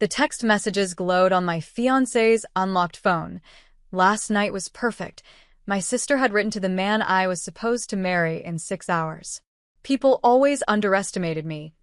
The text messages glowed on my fiancé's unlocked phone. Last night was perfect. My sister had written to the man I was supposed to marry in 6 hours. People always underestimated me.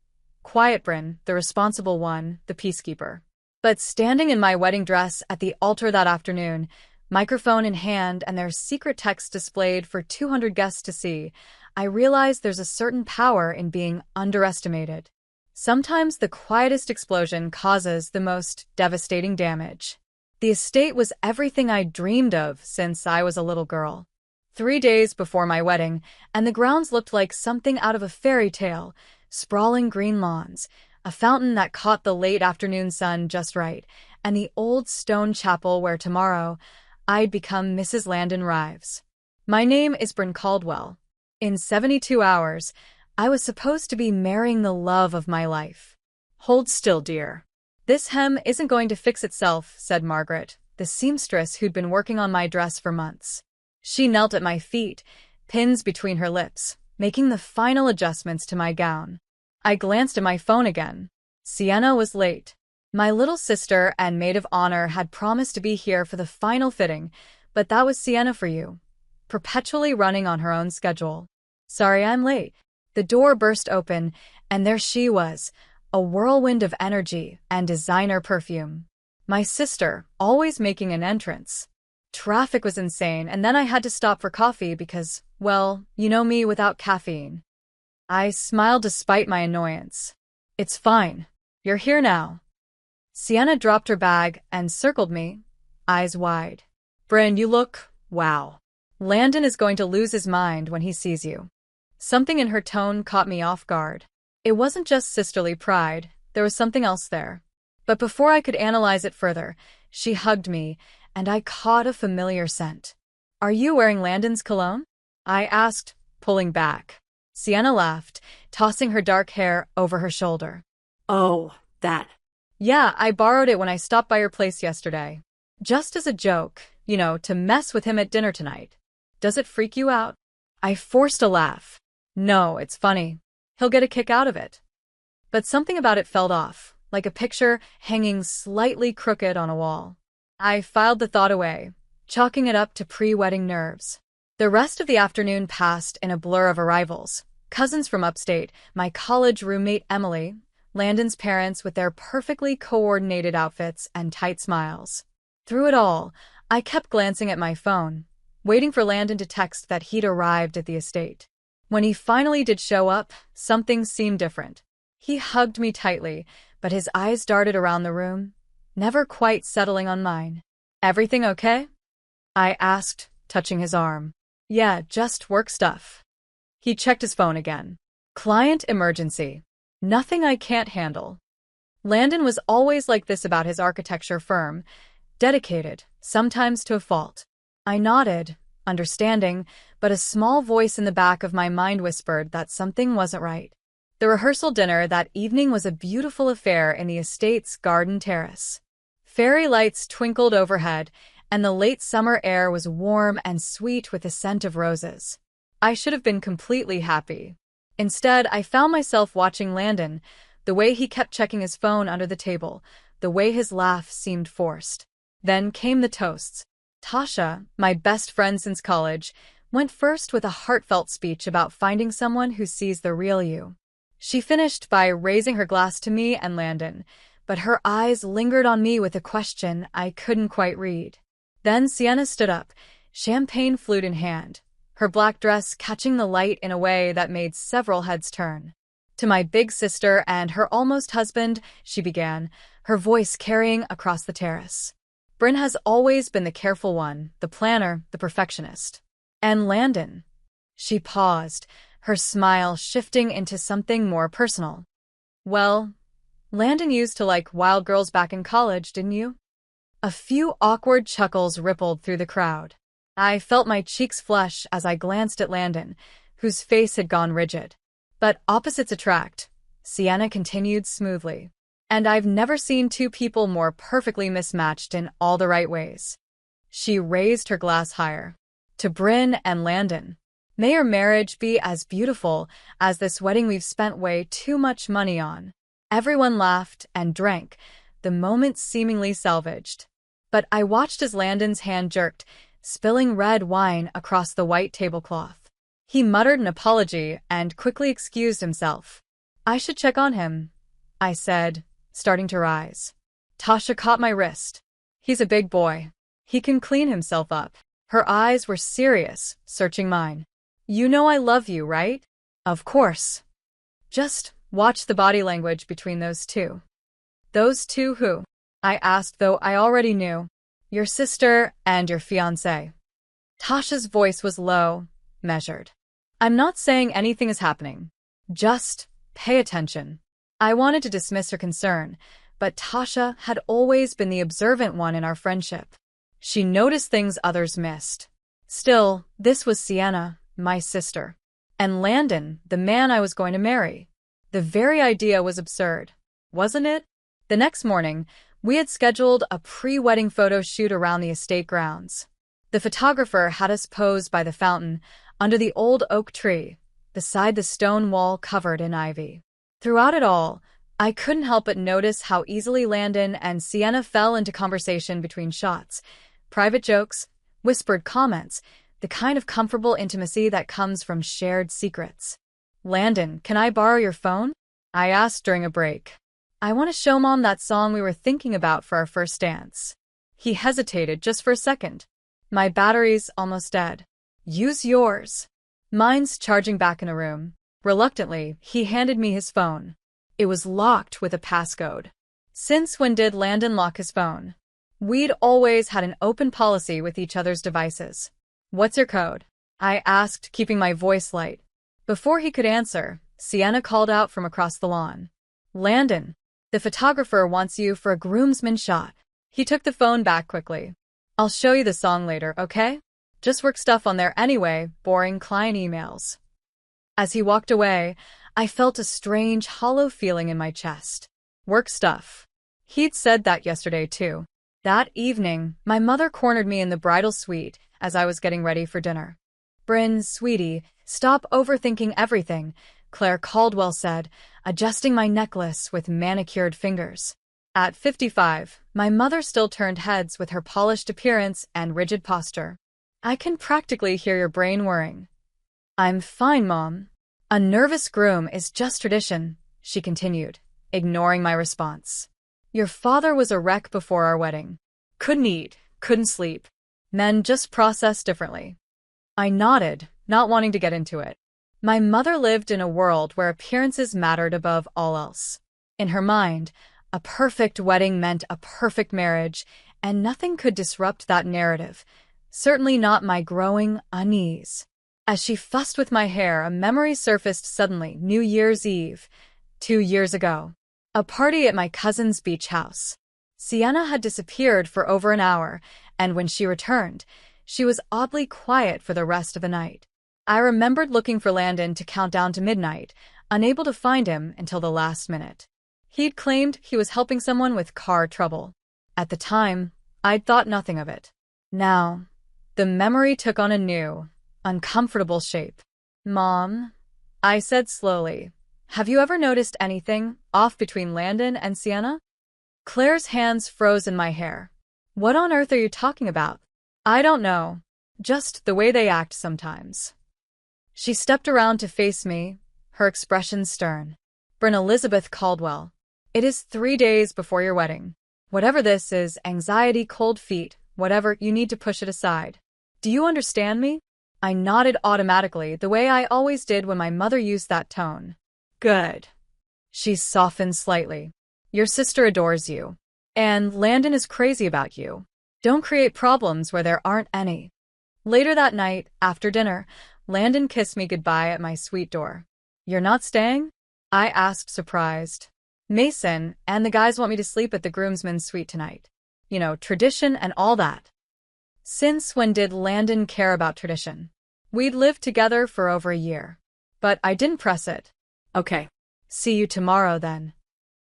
Quiet Bryn, the responsible one, the peacekeeper. But standing in my wedding dress at the altar that afternoon, microphone in hand and their secret text displayed for 200 guests to see, I realized there's a certain power in being underestimated. Sometimes the quietest explosion causes the most devastating damage. The estate was everything I dreamed of since I was a little girl. 3 days before my wedding, and the grounds looked like something out of a fairy tale. Sprawling green lawns, a fountain that caught the late afternoon sun just right, and the old stone chapel where tomorrow I'd become Mrs. Landon Rives. My name is Bryn Caldwell. In 72 hours, I was supposed to be marrying the love of my life. Hold still, dear. This hem isn't going to fix itself, said Margaret, the seamstress who'd been working on my dress for months. She knelt at my feet, pins between her lips, making the final adjustments to my gown. I glanced at my phone again. Sienna was late. My little sister and maid of honor had promised to be here for the final fitting, but that was Sienna for you. Perpetually running on her own schedule. Sorry I'm late. The door burst open, and there she was, a whirlwind of energy and designer perfume. My sister, always making an entrance. Traffic was insane, and then I had to stop for coffee because, well, you know me without caffeine. I smiled despite my annoyance. It's fine. You're here now. Sienna dropped her bag and circled me, eyes wide. Bryn, you look, wow. Landon is going to lose his mind when he sees you. Something in her tone caught me off guard. It wasn't just sisterly pride, there was something else there. But before I could analyze it further, she hugged me, and I caught a familiar scent. Are you wearing Landon's cologne? I asked, pulling back. Sienna laughed, tossing her dark hair over her shoulder. Oh, that. Yeah, I borrowed it when I stopped by your place yesterday. Just as a joke, to mess with him at dinner tonight. Does it freak you out? I forced a laugh. No, it's funny. He'll get a kick out of it. But something about it felt off, like a picture hanging slightly crooked on a wall. I filed the thought away, chalking it up to pre-wedding nerves. The rest of the afternoon passed in a blur of arrivals. Cousins from upstate, my college roommate Emily, Landon's parents with their perfectly coordinated outfits and tight smiles. Through it all, I kept glancing at my phone, waiting for Landon to text that he'd arrived at the estate. When he finally did show up, something seemed different. He hugged me tightly, but his eyes darted around the room, never quite settling on mine. Everything okay? I asked, touching his arm. Yeah, just work stuff. He checked his phone again. Client emergency. Nothing I can't handle. Landon was always like this about his architecture firm, dedicated, sometimes to a fault. I nodded, understanding, but a small voice in the back of my mind whispered that something wasn't right. The rehearsal dinner that evening was a beautiful affair in the estate's garden terrace. Fairy lights twinkled overhead, and the late summer air was warm and sweet with the scent of roses. I should have been completely happy. Instead, I found myself watching Landon, the way he kept checking his phone under the table, the way his laugh seemed forced. Then came the toasts. Tasha, my best friend since college, went first with a heartfelt speech about finding someone who sees the real you. She finished by raising her glass to me and Landon, but her eyes lingered on me with a question I couldn't quite read. Then Sienna stood up, champagne flute in hand, her black dress catching the light in a way that made several heads turn. To my big sister and her almost husband, she began, her voice carrying across the terrace. Bryn has always been the careful one, the planner, the perfectionist. And Landon. She paused, her smile shifting into something more personal. Well, Landon used to like wild girls back in college, didn't you? A few awkward chuckles rippled through the crowd. I felt my cheeks flush as I glanced at Landon, whose face had gone rigid. But opposites attract, Sienna continued smoothly. And I've never seen two people more perfectly mismatched in all the right ways. She raised her glass higher. To Bryn and Landon. May your marriage be as beautiful as this wedding we've spent way too much money on. Everyone laughed and drank, the moment seemingly salvaged. But I watched as Landon's hand jerked, spilling red wine across the white tablecloth. He muttered an apology and quickly excused himself. I should check on him, I said, starting to rise. Tasha caught my wrist. He's a big boy. He can clean himself up. Her eyes were serious, searching mine. You know I love you, right? Of course. Just watch the body language between those two. Those two who? I asked, though I already knew. Your sister and your fiancé. Tasha's voice was low, measured. I'm not saying anything is happening. Just pay attention. I wanted to dismiss her concern, but Tasha had always been the observant one in our friendship. She noticed things others missed. Still, this was Sienna, my sister. And Landon, the man I was going to marry. The very idea was absurd, wasn't it? The next morning, we had scheduled a pre-wedding photo shoot around the estate grounds. The photographer had us pose by the fountain, under the old oak tree, beside the stone wall covered in ivy. Throughout it all, I couldn't help but notice how easily Landon and Sienna fell into conversation between shots. Private jokes, whispered comments, the kind of comfortable intimacy that comes from shared secrets. Landon, can I borrow your phone? I asked during a break. I want to show Mom that song we were thinking about for our first dance. He hesitated just for a second. My battery's almost dead. Use yours. Mine's charging back in a room. Reluctantly, he handed me his phone. It was locked with a passcode. Since when did Landon lock his phone? We'd always had an open policy with each other's devices. What's your code? I asked, keeping my voice light. Before he could answer, Sienna called out from across the lawn. Landon, the photographer wants you for a groomsman shot. He took the phone back quickly. I'll show you the song later, okay? Just work stuff on there anyway, boring client emails. As he walked away, I felt a strange, hollow feeling in my chest. Work stuff. He'd said that yesterday, too. That evening, my mother cornered me in the bridal suite as I was getting ready for dinner. Bryn, sweetie, stop overthinking everything, Claire Caldwell said, adjusting my necklace with manicured fingers. At 55, my mother still turned heads with her polished appearance and rigid posture. I can practically hear your brain whirring. I'm fine, Mom. A nervous groom is just tradition, she continued, ignoring my response. Your father was a wreck before our wedding. Couldn't eat, couldn't sleep. Men just process differently. I nodded, not wanting to get into it. My mother lived in a world where appearances mattered above all else. In her mind, a perfect wedding meant a perfect marriage, and nothing could disrupt that narrative, certainly not my growing unease. As she fussed with my hair, a memory surfaced suddenly. New Year's Eve, 2 years ago. A party at my cousin's beach house. Sienna had disappeared for over an hour, and when she returned, she was oddly quiet for the rest of the night. I remembered looking for Landon to count down to midnight, unable to find him until the last minute. He'd claimed he was helping someone with car trouble. At the time, I'd thought nothing of it. Now, the memory took on a new, uncomfortable shape. Mom, I said slowly, have you ever noticed anything off between Landon and Sienna? Claire's hands froze in my hair. What on earth are you talking about? I don't know. Just the way they act sometimes. She stepped around to face me, her expression stern. Bryn Elizabeth Caldwell. It is 3 days before your wedding. Whatever this is, anxiety, cold feet, whatever, you need to push it aside. Do you understand me? I nodded automatically, the way I always did when my mother used that tone. Good. She softened slightly. Your sister adores you. And Landon is crazy about you. Don't create problems where there aren't any. Later that night, after dinner, Landon kissed me goodbye at my suite door. You're not staying? I asked, surprised. Mason and the guys want me to sleep at the groomsmen's suite tonight. You know, tradition and all that. Since when did Landon care about tradition? We'd lived together for over a year. But I didn't press it. Okay. See you tomorrow then.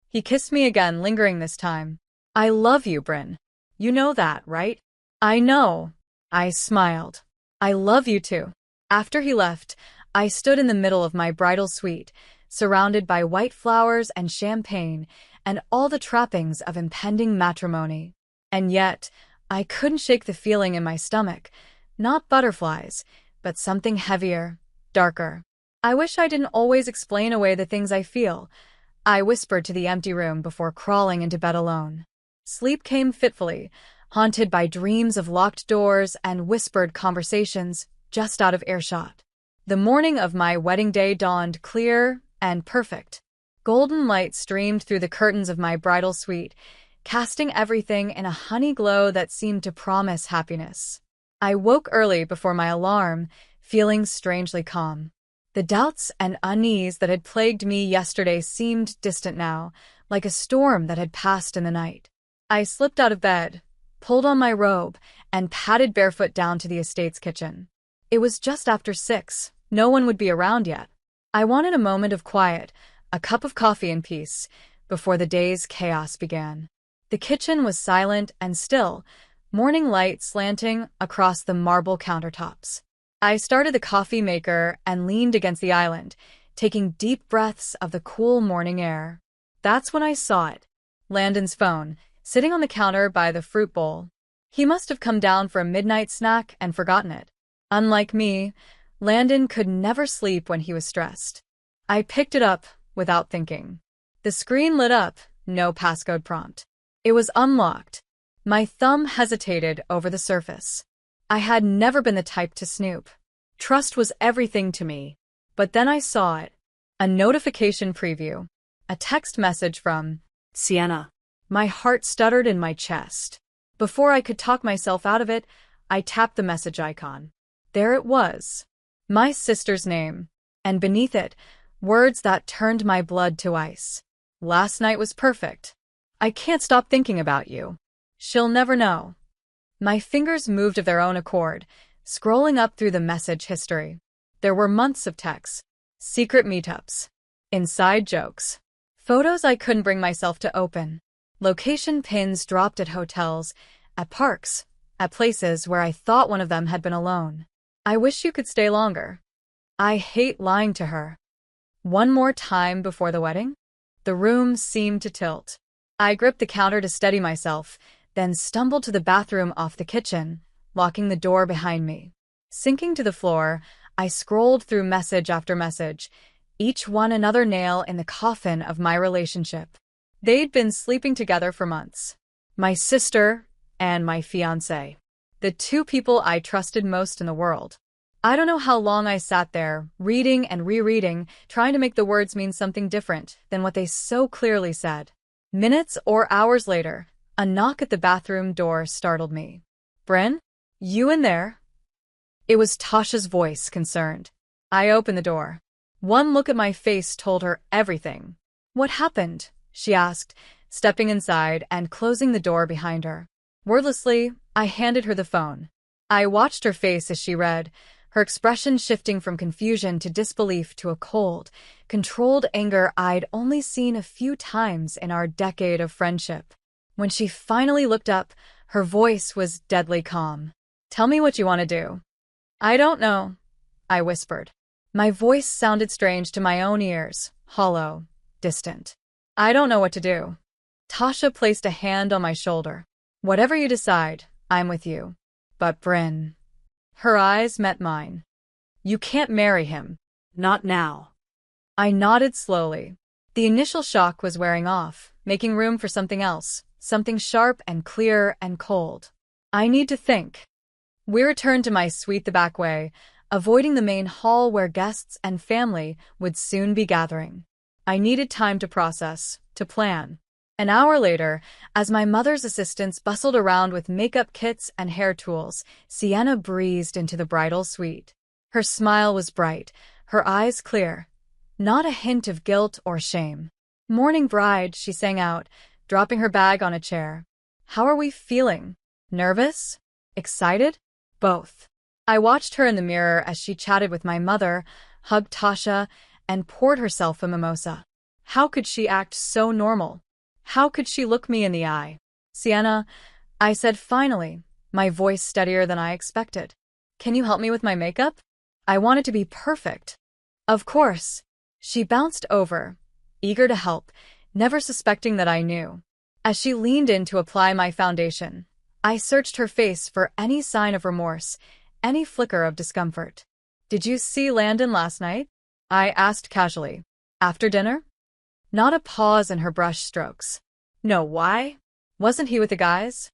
He kissed me again, lingering this time. I love you, Bryn. You know that, right? I know. I smiled. I love you too. After he left, I stood in the middle of my bridal suite, surrounded by white flowers and champagne, and all the trappings of impending matrimony. And yet, I couldn't shake the feeling in my stomach. Not butterflies, but something heavier, darker. I wish I didn't always explain away the things I feel, I whispered to the empty room before crawling into bed alone. Sleep came fitfully, haunted by dreams of locked doors and whispered conversations just out of earshot. The morning of my wedding day dawned clear and perfect. Golden light streamed through the curtains of my bridal suite, casting everything in a honey glow that seemed to promise happiness. I woke early before my alarm, feeling strangely calm. The doubts and unease that had plagued me yesterday seemed distant now, like a storm that had passed in the night. I slipped out of bed, pulled on my robe, and padded barefoot down to the estate's kitchen. It was just after 6. No one would be around yet. I wanted a moment of quiet, a cup of coffee in peace, before the day's chaos began. The kitchen was silent and still, morning light slanting across the marble countertops. I started the coffee maker and leaned against the island, taking deep breaths of the cool morning air. That's when I saw it. Landon's phone, sitting on the counter by the fruit bowl. He must have come down for a midnight snack and forgotten it. Unlike me, Landon could never sleep when he was stressed. I picked it up without thinking. The screen lit up, no passcode prompt. It was unlocked. My thumb hesitated over the surface. I had never been the type to snoop. Trust was everything to me. But then I saw it. A notification preview. A text message from Sienna. My heart stuttered in my chest. Before I could talk myself out of it, I tapped the message icon. There it was. My sister's name. And beneath it, words that turned my blood to ice. Last night was perfect. I can't stop thinking about you. She'll never know. My fingers moved of their own accord, scrolling up through the message history. There were months of texts, secret meetups, inside jokes, photos I couldn't bring myself to open, location pins dropped at hotels, at parks, at places where I thought one of them had been alone. I wish you could stay longer. I hate lying to her. One more time before the wedding? The room seemed to tilt. I gripped the counter to steady myself, then stumbled to the bathroom off the kitchen, locking the door behind me. Sinking to the floor, I scrolled through message after message, each one another nail in the coffin of my relationship. They'd been sleeping together for months. My sister and my fiancé. The two people I trusted most in the world. I don't know how long I sat there, reading and rereading, trying to make the words mean something different than what they so clearly said. Minutes or hours later, a knock at the bathroom door startled me. Bryn? You in there? It was Tasha's voice, concerned. I opened the door. One look at my face told her everything. What happened? She asked, stepping inside and closing the door behind her. Wordlessly, I handed her the phone. I watched her face as she read, her expression shifting from confusion to disbelief to a cold, controlled anger I'd only seen a few times in our decade of friendship. When she finally looked up, her voice was deadly calm. Tell me what you want to do. I don't know, I whispered. My voice sounded strange to my own ears, hollow, distant. I don't know what to do. Tasha placed a hand on my shoulder. Whatever you decide, I'm with you. But Bryn. Her eyes met mine. You can't marry him. Not now. I nodded slowly. The initial shock was wearing off, making room for something else, something sharp and clear and cold. I need to think. We returned to my suite the back way, avoiding the main hall where guests and family would soon be gathering. I needed time to process, to plan. An hour later, as my mother's assistants bustled around with makeup kits and hair tools, Sienna breezed into the bridal suite. Her smile was bright, her eyes clear. Not a hint of guilt or shame. Morning bride, she sang out, dropping her bag on a chair. How are we feeling? Nervous? Excited? Both. I watched her in the mirror as she chatted with my mother, hugged Tasha, and poured herself a mimosa. How could she act so normal? How could she look me in the eye? Sienna, I said finally, my voice steadier than I expected. Can you help me with my makeup? I want it to be perfect. Of course. She bounced over, eager to help, never suspecting that I knew. As she leaned in to apply my foundation, I searched her face for any sign of remorse, any flicker of discomfort. "Did you see Landon last night?" I asked casually. "After dinner?" Not a pause in her brush strokes. "No, why? Wasn't he with the guys?"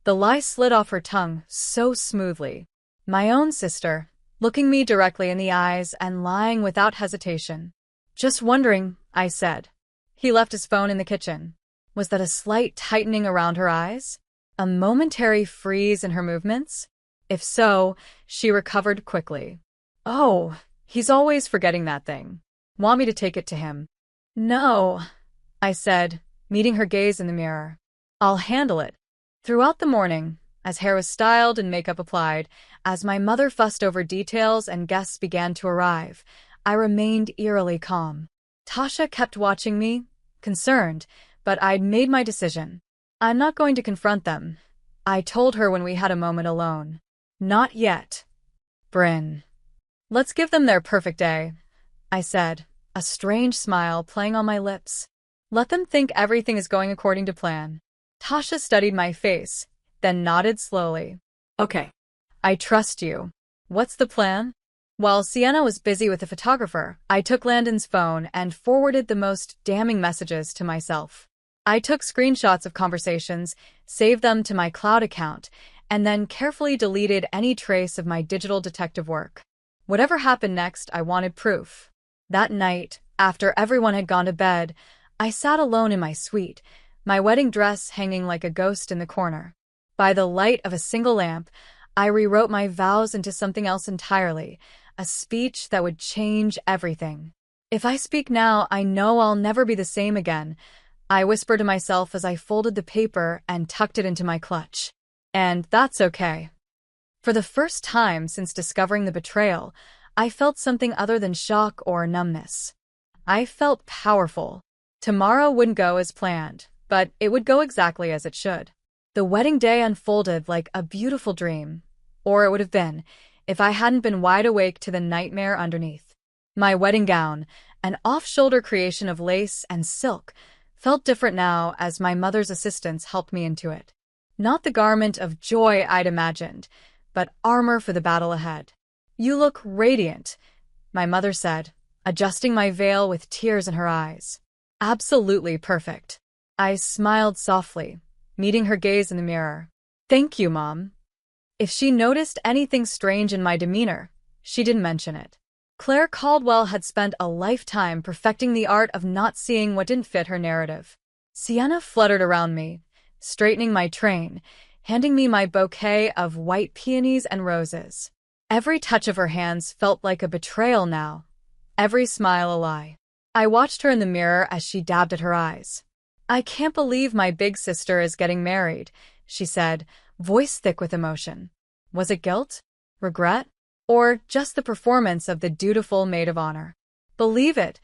The lie slid off her tongue so smoothly. My own sister, looking me directly in the eyes and lying without hesitation. "Just wondering," I said. "He left his phone in the kitchen." Was that a slight tightening around her eyes? A momentary freeze in her movements? If so, she recovered quickly. "Oh, he's always forgetting that thing. Want me to take it to him?" "No," I said, meeting her gaze in the mirror. "I'll handle it." Throughout the morning, as hair was styled and makeup applied, as my mother fussed over details and guests began to arrive, I remained eerily calm. Tasha kept watching me, concerned, but I'd made my decision. "I'm not going to confront them," I told her when we had a moment alone. "Not yet, Bryn. Let's give them their perfect day," I said, a strange smile playing on my lips. "Let them think everything is going according to plan." Tasha studied my face, then nodded slowly. "Okay. I trust you. What's the plan?" While Sienna was busy with the photographer, I took Landon's phone and forwarded the most damning messages to myself. I took screenshots of conversations, saved them to my cloud account, and then carefully deleted any trace of my digital detective work. Whatever happened next, I wanted proof. That night, after everyone had gone to bed, I sat alone in my suite, my wedding dress hanging like a ghost in the corner. By the light of a single lamp, I rewrote my vows into something else entirely, a speech that would change everything. "If I speak now, I know I'll never be the same again," I whispered to myself as I folded the paper and tucked it into my clutch. And that's okay. For the first time since discovering the betrayal, I felt something other than shock or numbness. I felt powerful. Tomorrow wouldn't go as planned, but it would go exactly as it should. The wedding day unfolded like a beautiful dream, or it would have been, if I hadn't been wide awake to the nightmare underneath. My wedding gown, an off-shoulder creation of lace and silk, felt different now as my mother's assistants helped me into it. Not the garment of joy I'd imagined, but armor for the battle ahead. "You look radiant," my mother said, adjusting my veil with tears in her eyes. "Absolutely perfect." I smiled softly, meeting her gaze in the mirror. "Thank you, Mom." If she noticed anything strange in my demeanor, she didn't mention it. Claire Caldwell had spent a lifetime perfecting the art of not seeing what didn't fit her narrative. Sienna fluttered around me, straightening my train, handing me my bouquet of white peonies and roses. Every touch of her hands felt like a betrayal now, every smile a lie. I watched her in the mirror as she dabbed at her eyes. "I can't believe my big sister is getting married," she said, voice thick with emotion. Was it guilt? Regret? Or just the performance of the dutiful maid of honor? "Believe it,"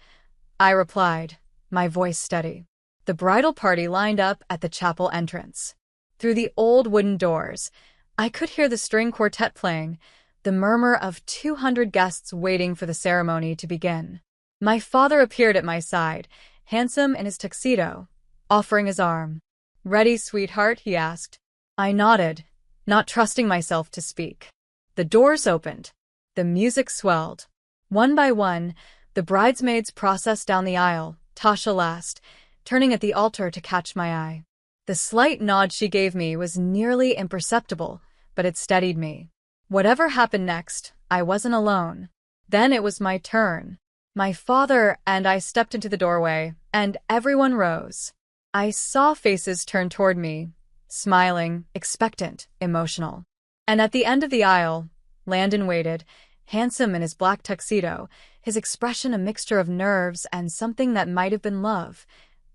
I replied, my voice steady. The bridal party lined up at the chapel entrance. Through the old wooden doors, I could hear the string quartet playing, the murmur of 200 guests waiting for the ceremony to begin. My father appeared at my side, handsome in his tuxedo, offering his arm. "Ready, sweetheart?" he asked. I nodded, not trusting myself to speak. The doors opened. The music swelled. One by one, the bridesmaids processed down the aisle, Tasha last, turning at the altar to catch my eye. The slight nod she gave me was nearly imperceptible, but it steadied me. Whatever happened next, I wasn't alone. Then it was my turn. My father and I stepped into the doorway, and everyone rose. I saw faces turn toward me, smiling, expectant, emotional. And at the end of the aisle, Landon waited, handsome in his black tuxedo, his expression a mixture of nerves and something that might have been love,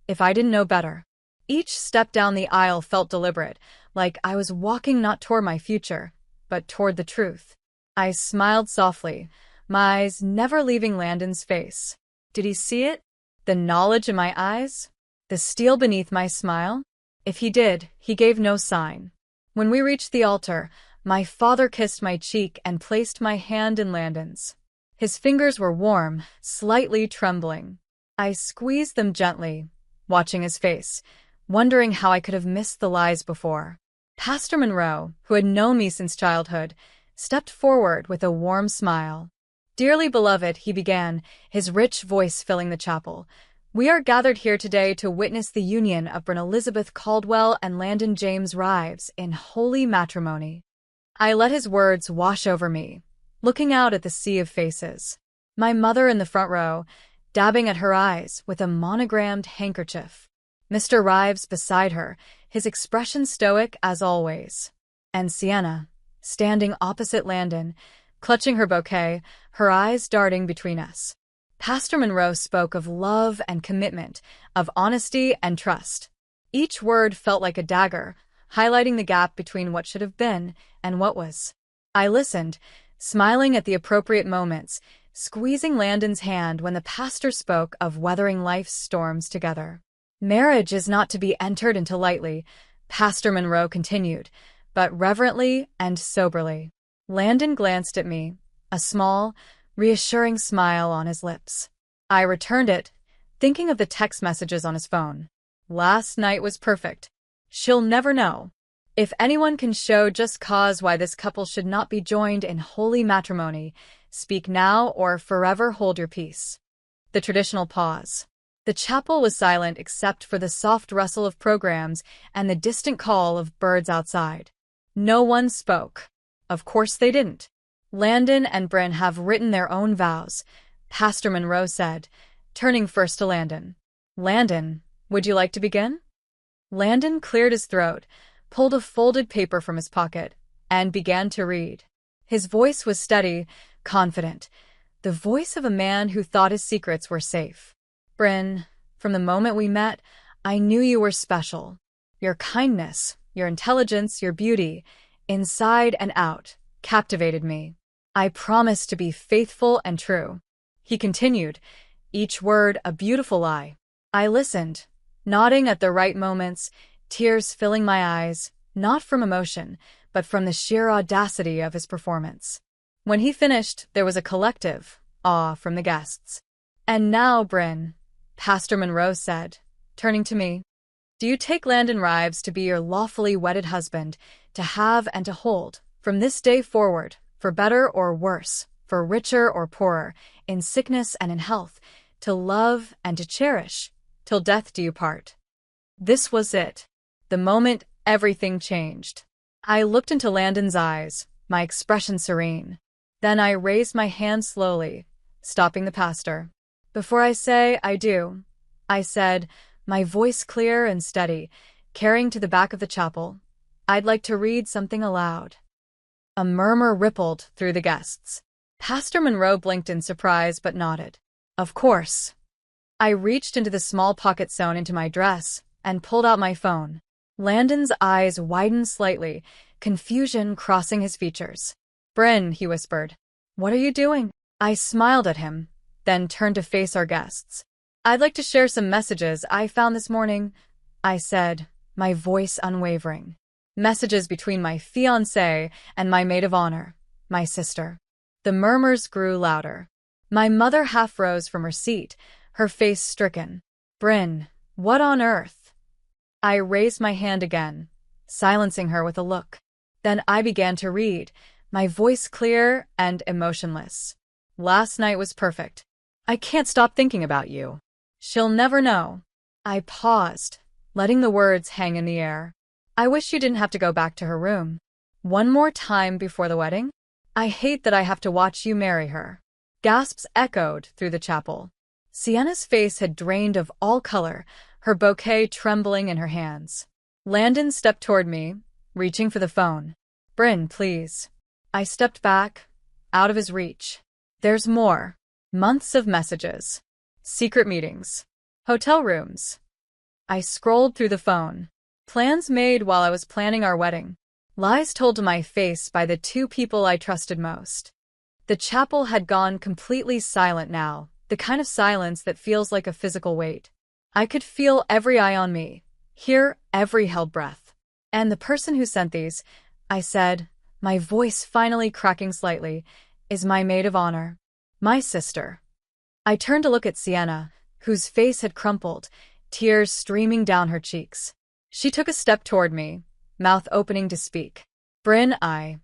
if I didn't know better. Each step down the aisle felt deliberate, like I was walking not toward my future, but toward the truth. I smiled softly, my eyes never leaving Landon's face. Did he see it? The knowledge in my eyes? The steel beneath my smile? If he did, he gave no sign. When we reached the altar, my father kissed my cheek and placed my hand in Landon's. His fingers were warm, slightly trembling. I squeezed them gently, watching his face, wondering how I could have missed the lies before. Pastor Monroe, who had known me since childhood, stepped forward with a warm smile. "Dearly beloved," he began, his rich voice filling the chapel, "we are gathered here today to witness the union of Bryn Elizabeth Caldwell and Landon James Rives in holy matrimony." I let his words wash over me, looking out at the sea of faces. My mother in the front row, dabbing at her eyes with a monogrammed handkerchief. Mr. Rives beside her, his expression stoic as always. And Sienna, standing opposite Landon, clutching her bouquet, her eyes darting between us. Pastor Monroe spoke of love and commitment, of honesty and trust. Each word felt like a dagger, highlighting the gap between what should have been and what was. I listened, smiling at the appropriate moments, squeezing Landon's hand when the pastor spoke of weathering life's storms together. "Marriage is not to be entered into lightly," Pastor Monroe continued, but reverently and soberly. Landon glanced at me, a small, reassuring smile on his lips. I returned it, thinking of the text messages on his phone. "Last night was perfect. She'll never know. If anyone can show just cause why this couple should not be joined in holy matrimony, speak now or forever hold your peace." The traditional pause. The chapel was silent except for the soft rustle of programs and the distant call of birds outside. No one spoke. Of course they didn't. "Landon and Bryn have written their own vows," Pastor Monroe said, turning first to Landon. "Landon, would you like to begin?" Landon cleared his throat, pulled a folded paper from his pocket, and began to read. His voice was steady, confident, the voice of a man who thought his secrets were safe. "Bryn, from the moment we met, I knew you were special. Your kindness, your intelligence, your beauty, inside and out, captivated me. I promised to be faithful and true." He continued, each word a beautiful lie. I listened, nodding at the right moments, tears filling my eyes, not from emotion, but from the sheer audacity of his performance. When he finished, there was a collective awe from the guests. "And now, Bryn," Pastor Monroe said, turning to me, "do you take Landon Rives to be your lawfully wedded husband, to have and to hold, from this day forward, for better or worse, for richer or poorer, in sickness and in health, to love and to cherish, till death do you part?" This was it. The moment everything changed. I looked into Landon's eyes, my expression serene. Then I raised my hand slowly, stopping the pastor. "Before I say I do," I said, my voice clear and steady, carrying to the back of the chapel, "I'd like to read something aloud." A murmur rippled through the guests. Pastor Monroe blinked in surprise but nodded. "Of course." I reached into the small pocket sewn into my dress and pulled out my phone. Landon's eyes widened slightly, confusion crossing his features. "Bryn," he whispered, "what are you doing?" I smiled at him, then turned to face our guests. "I'd like to share some messages I found this morning," I said, my voice unwavering. "Messages between my fiancé and my maid of honor, my sister." The murmurs grew louder. My mother half rose from her seat, her face stricken. "Bryn, what on earth?" I raised my hand again, silencing her with a look. Then I began to read, my voice clear and emotionless. "Last night was perfect. I can't stop thinking about you. She'll never know." I paused, letting the words hang in the air. "I wish you didn't have to go back to her room. One more time before the wedding? I hate that I have to watch you marry her." Gasps echoed through the chapel. Sienna's face had drained of all color, her bouquet trembling in her hands. Landon stepped toward me, reaching for the phone. "Bryn, please." I stepped back, out of his reach. "There's more." Months of messages. Secret meetings. Hotel rooms. I scrolled through the phone. Plans made while I was planning our wedding. Lies told to my face by the two people I trusted most. The chapel had gone completely silent now, the kind of silence that feels like a physical weight. I could feel every eye on me, hear every held breath. "And the person who sent these," I said, my voice finally cracking slightly, "is my maid of honor. My sister." I turned to look at Sienna, whose face had crumpled, tears streaming down her cheeks. She took a step toward me, mouth opening to speak. Bryn, I.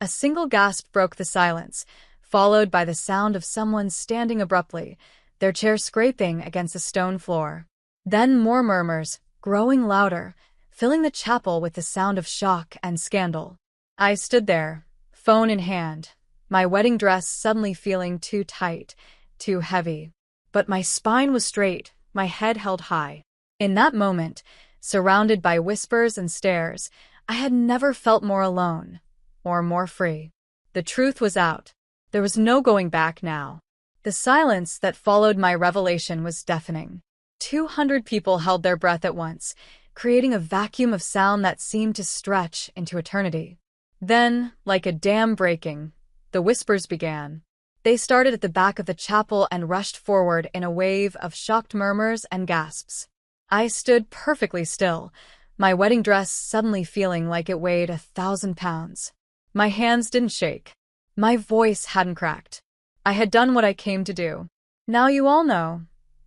A single gasp broke the silence, followed by the sound of someone standing abruptly, their chair scraping against the stone floor. Then more murmurs, growing louder, filling the chapel with the sound of shock and scandal. I stood there, phone in hand, my wedding dress suddenly feeling too tight, too heavy. But my spine was straight, my head held high. In that moment, surrounded by whispers and stares, I had never felt more alone, or more free. The truth was out. There was no going back now. The silence that followed my revelation was deafening. 200 people held their breath at once, creating a vacuum of sound that seemed to stretch into eternity. Then, like a dam breaking, the whispers began. They started at the back of the chapel and rushed forward in a wave of shocked murmurs and gasps. I stood perfectly still, my wedding dress suddenly feeling like it weighed 1,000 pounds. My hands didn't shake. My voice hadn't cracked. I had done what I came to do. Now you all know,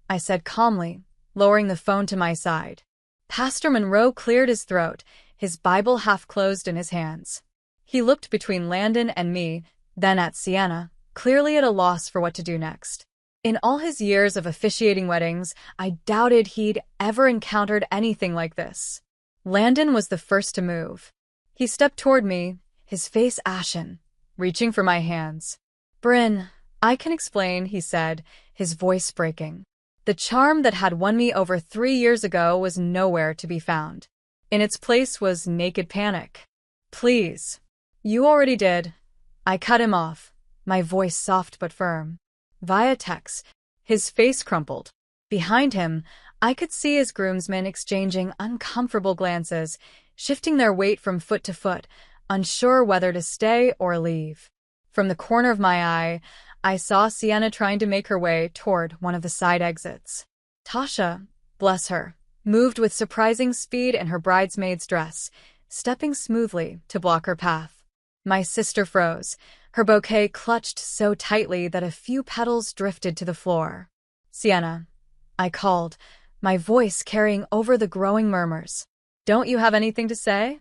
I said calmly, lowering the phone to my side. Pastor Monroe cleared his throat, his Bible half closed in his hands. He looked between Landon and me, then at Sienna, clearly at a loss for what to do next. In all his years of officiating weddings, I doubted he'd ever encountered anything like this. Landon was the first to move. He stepped toward me, his face ashen, reaching for my hands. Bryn, I can explain, he said, his voice breaking. The charm that had won me over 3 years ago was nowhere to be found. In its place was naked panic. Please. You already did. I cut him off, my voice soft but firm. Via text, his face crumpled. Behind him, I could see his groomsmen exchanging uncomfortable glances, shifting their weight from foot to foot, unsure whether to stay or leave. From the corner of my eye, I saw Sienna trying to make her way toward one of the side exits. Tasha, bless her, moved with surprising speed in her bridesmaid's dress, stepping smoothly to block her path. My sister froze, her bouquet clutched so tightly that a few petals drifted to the floor. Sienna, I called, my voice carrying over the growing murmurs. Don't you have anything to say?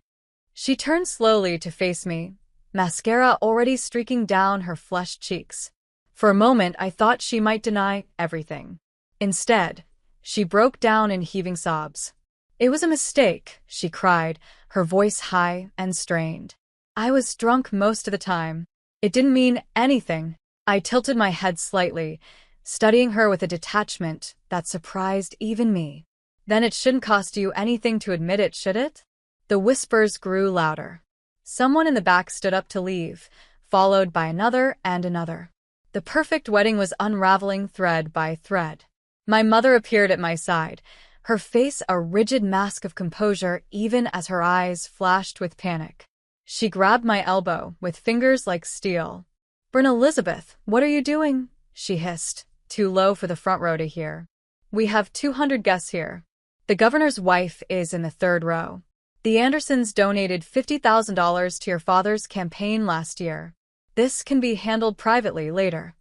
She turned slowly to face me, mascara already streaking down her flushed cheeks. For a moment, I thought she might deny everything. Instead, she broke down in heaving sobs. It was a mistake, she cried, her voice high and strained. I was drunk most of the time. It didn't mean anything. I tilted my head slightly, studying her with a detachment that surprised even me. Then it shouldn't cost you anything to admit it, should it? The whispers grew louder. Someone in the back stood up to leave, followed by another and another. The perfect wedding was unraveling thread by thread. My mother appeared at my side, her face a rigid mask of composure even as her eyes flashed with panic. She grabbed my elbow with fingers like steel. Bryn Elizabeth, what are you doing? She hissed, too low for the front row to hear. We have 200 guests here. The governor's wife is in the 3rd row. The Andersons donated $50,000 to your father's campaign last year. This can be handled privately later.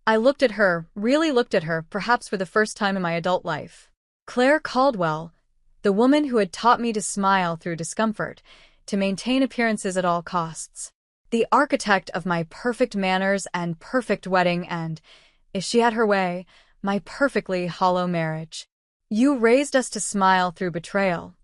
I looked at her, really looked at her, perhaps for the first time in my adult life. Claire Caldwell, the woman who had taught me to smile through discomfort, to maintain appearances at all costs. The architect of my perfect manners and perfect wedding and, if she had her way, my perfectly hollow marriage. You raised us to smile through betrayal,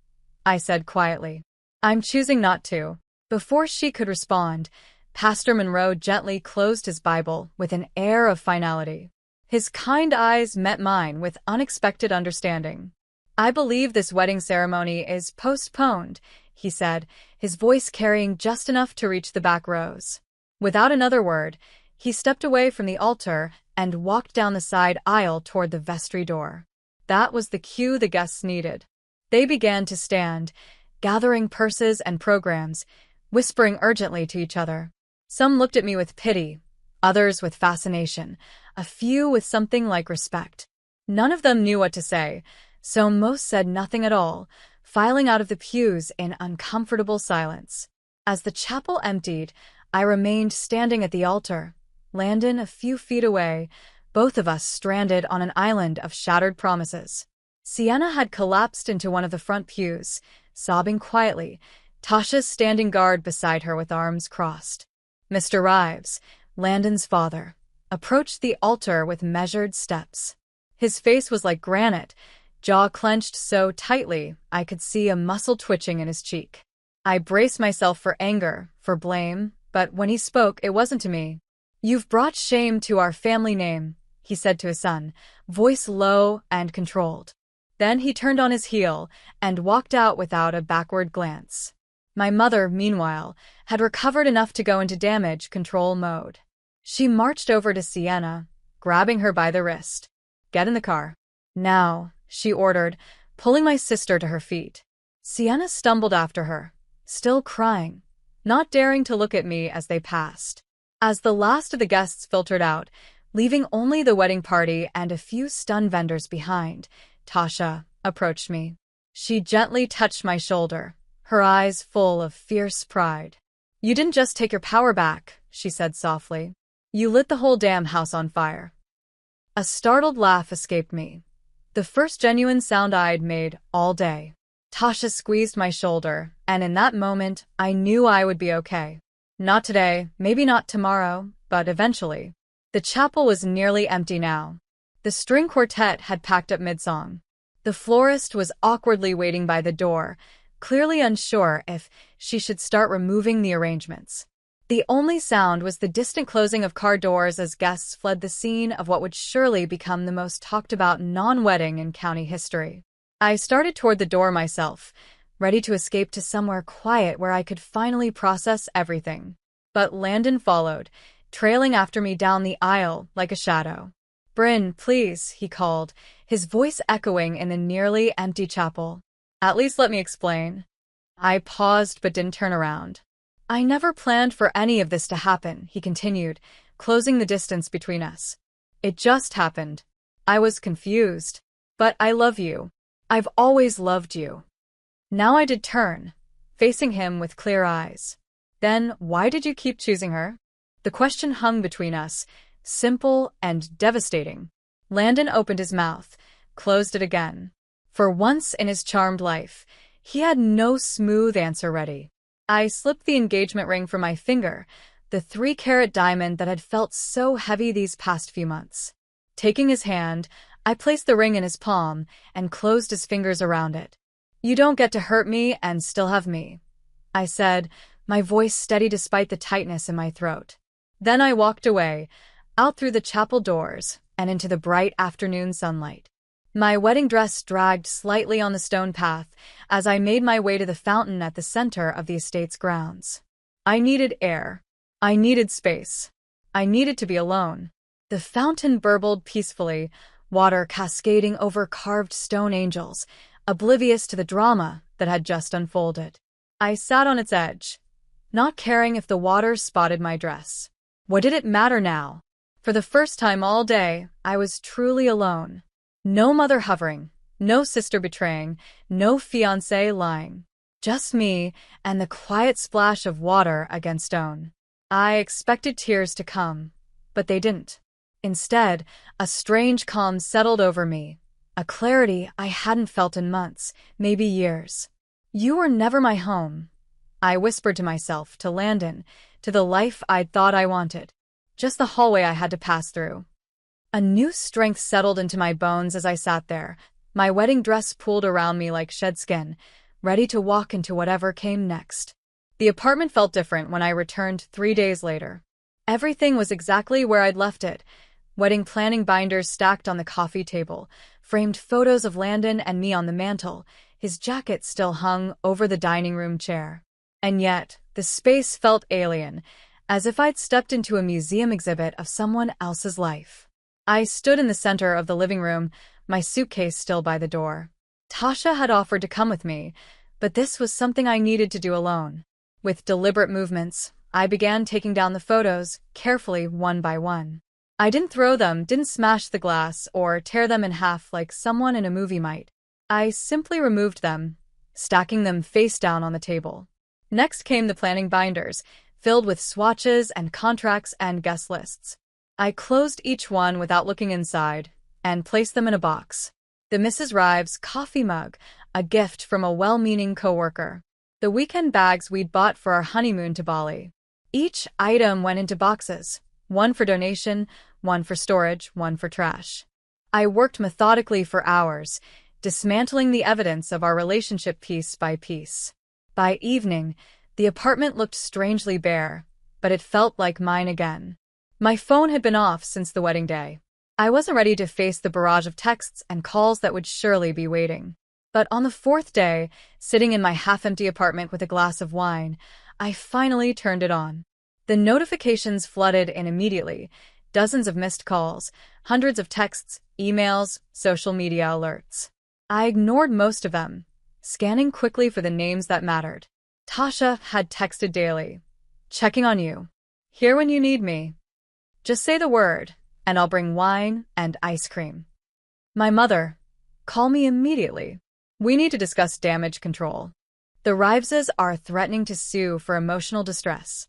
I said quietly. I'm choosing not to. Before she could respond, Pastor Monroe gently closed his Bible with an air of finality. His kind eyes met mine with unexpected understanding. I believe this wedding ceremony is postponed, he said, his voice carrying just enough to reach the back rows. Without another word, he stepped away from the altar and walked down the side aisle toward the vestry door. That was the cue the guests needed. They began to stand, gathering purses and programs, whispering urgently to each other. Some looked at me with pity, others with fascination, a few with something like respect. None of them knew what to say, so most said nothing at all, filing out of the pews in uncomfortable silence. As the chapel emptied, I remained standing at the altar, Landon a few feet away, both of us stranded on an island of shattered promises. Sienna had collapsed into one of the front pews, sobbing quietly, Tasha standing guard beside her with arms crossed. Mr. Rives, Landon's father, approached the altar with measured steps. His face was like granite, jaw clenched so tightly I could see a muscle twitching in his cheek. I braced myself for anger, for blame, but when he spoke, it wasn't to me. "You've brought shame to our family name," he said to his son, voice low and controlled. Then he turned on his heel and walked out without a backward glance. My mother, meanwhile, had recovered enough to go into damage control mode. She marched over to Sienna, grabbing her by the wrist. "Get in the car." "Now," she ordered, pulling my sister to her feet. Sienna stumbled after her, still crying, not daring to look at me as they passed. As the last of the guests filtered out, leaving only the wedding party and a few stun vendors behind, Tasha approached me. She gently touched my shoulder, her eyes full of fierce pride. "You didn't just take your power back," she said softly. "You lit the whole damn house on fire." A startled laugh escaped me, the first genuine sound I'd made all day. Tasha squeezed my shoulder, and in that moment, I knew I would be okay. Not today, maybe not tomorrow, but eventually. The chapel was nearly empty now. The string quartet had packed up mid-song. The florist was awkwardly waiting by the door, clearly unsure if she should start removing the arrangements. The only sound was the distant closing of car doors as guests fled the scene of what would surely become the most talked-about non-wedding in county history. I started toward the door myself, ready to escape to somewhere quiet where I could finally process everything. But Landon followed, trailing after me down the aisle like a shadow. "Bryn, please," he called, his voice echoing in the nearly empty chapel. "At least let me explain." I paused but didn't turn around. "I never planned for any of this to happen," he continued, closing the distance between us. "It just happened. I was confused. But I love you. I've always loved you." Now I did turn, facing him with clear eyes. "Then why did you keep choosing her?" The question hung between us, simple and devastating. Landon opened his mouth, closed it again. For once in his charmed life, he had no smooth answer ready. I slipped the engagement ring from my finger, the 3-carat diamond that had felt so heavy these past few months. Taking his hand, I placed the ring in his palm and closed his fingers around it. "You don't get to hurt me and still have me," I said, my voice steady despite the tightness in my throat. Then I walked away, out through the chapel doors and into the bright afternoon sunlight. My wedding dress dragged slightly on the stone path as I made my way to the fountain at the center of the estate's grounds. I needed air. I needed space. I needed to be alone. The fountain burbled peacefully, water cascading over carved stone angels, oblivious to the drama that had just unfolded. I sat on its edge, not caring if the water spotted my dress. What did it matter now? For the first time all day, I was truly alone. No mother hovering, no sister betraying, no fiancé lying. Just me and the quiet splash of water against stone. I expected tears to come, but they didn't. Instead, a strange calm settled over me, a clarity I hadn't felt in months, maybe years. "You were never my home," I whispered to myself, to Landon, to the life I'd thought I wanted. Just the hallway I had to pass through. A new strength settled into my bones as I sat there, my wedding dress pulled around me like shed skin, ready to walk into whatever came next. The apartment felt different when I returned 3 days later. Everything was exactly where I'd left it. Wedding planning binders stacked on the coffee table, framed photos of Landon and me on the mantel, his jacket still hung over the dining room chair. And yet, the space felt alien, as if I'd stepped into a museum exhibit of someone else's life. I stood in the center of the living room, my suitcase still by the door. Tasha had offered to come with me, but this was something I needed to do alone. With deliberate movements, I began taking down the photos, carefully one by one. I didn't throw them, didn't smash the glass, or tear them in half like someone in a movie might. I simply removed them, stacking them face down on the table. Next came the planning binders, filled with swatches and contracts and guest lists. I closed each one without looking inside, and placed them in a box. The Mrs. Rives coffee mug, a gift from a well-meaning coworker. The weekend bags we'd bought for our honeymoon to Bali. Each item went into boxes, one for donation, one for storage, one for trash. I worked methodically for hours, dismantling the evidence of our relationship piece by piece. By evening, the apartment looked strangely bare, but it felt like mine again. My phone had been off since the wedding day. I wasn't ready to face the barrage of texts and calls that would surely be waiting. But on the fourth day, sitting in my half-empty apartment with a glass of wine, I finally turned it on. The notifications flooded in immediately, dozens of missed calls, hundreds of texts, emails, social media alerts. I ignored most of them, scanning quickly for the names that mattered. Tasha had texted daily. Checking on you. Here when you need me. Just say the word, and I'll bring wine and ice cream. My mother. Call me immediately. We need to discuss damage control. The Riveses are threatening to sue for emotional distress.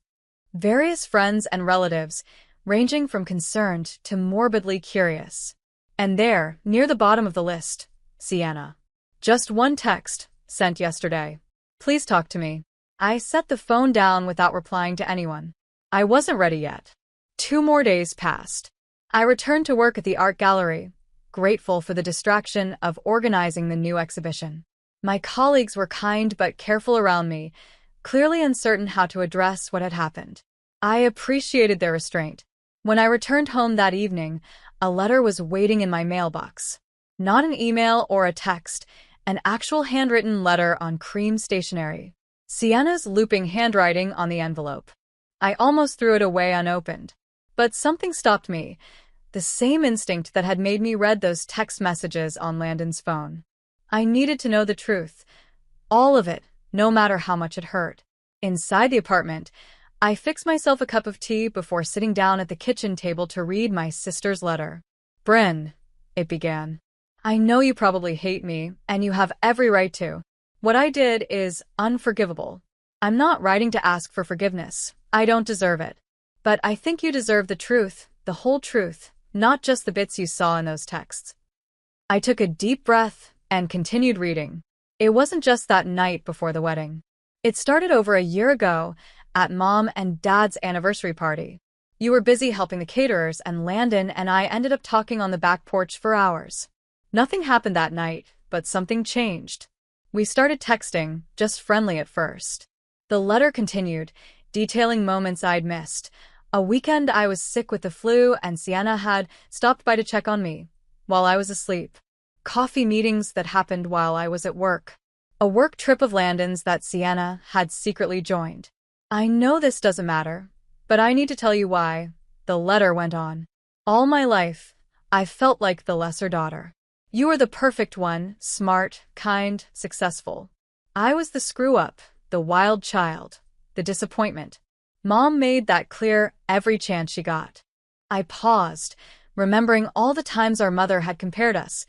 Various friends and relatives, ranging from concerned to morbidly curious. And there, near the bottom of the list, Sienna. Just one text, sent yesterday. Please talk to me. I set the phone down without replying to anyone. I wasn't ready yet. 2 more days passed. I returned to work at the art gallery, grateful for the distraction of organizing the new exhibition. My colleagues were kind but careful around me, clearly uncertain how to address what had happened. I appreciated their restraint. When I returned home that evening, a letter was waiting in my mailbox. Not an email or a text, an actual handwritten letter on cream stationery. Sienna's looping handwriting on the envelope. I almost threw it away unopened. But something stopped me, the same instinct that had made me read those text messages on Landon's phone. I needed to know the truth. All of it, no matter how much it hurt. Inside the apartment, I fixed myself a cup of tea before sitting down at the kitchen table to read my sister's letter. Bryn, it began. I know you probably hate me, and you have every right to. What I did is unforgivable. I'm not writing to ask for forgiveness. I don't deserve it. But I think you deserve the truth, the whole truth, not just the bits you saw in those texts. I took a deep breath and continued reading. It wasn't just that night before the wedding. It started over a year ago at Mom and Dad's anniversary party. You were busy helping the caterers, and Landon and I ended up talking on the back porch for hours. Nothing happened that night, but something changed. We started texting, just friendly at first. The letter continued, detailing moments I'd missed. A weekend I was sick with the flu, and Sienna had stopped by to check on me while I was asleep. Coffee meetings that happened while I was at work. A work trip of Landon's that Sienna had secretly joined. I know this doesn't matter, but I need to tell you why. The letter went on. All my life, I felt like the lesser daughter. You were the perfect one, smart, kind, successful. I was the screw-up, the wild child, the disappointment. Mom made that clear every chance she got. I paused, remembering all the times our mother had compared us,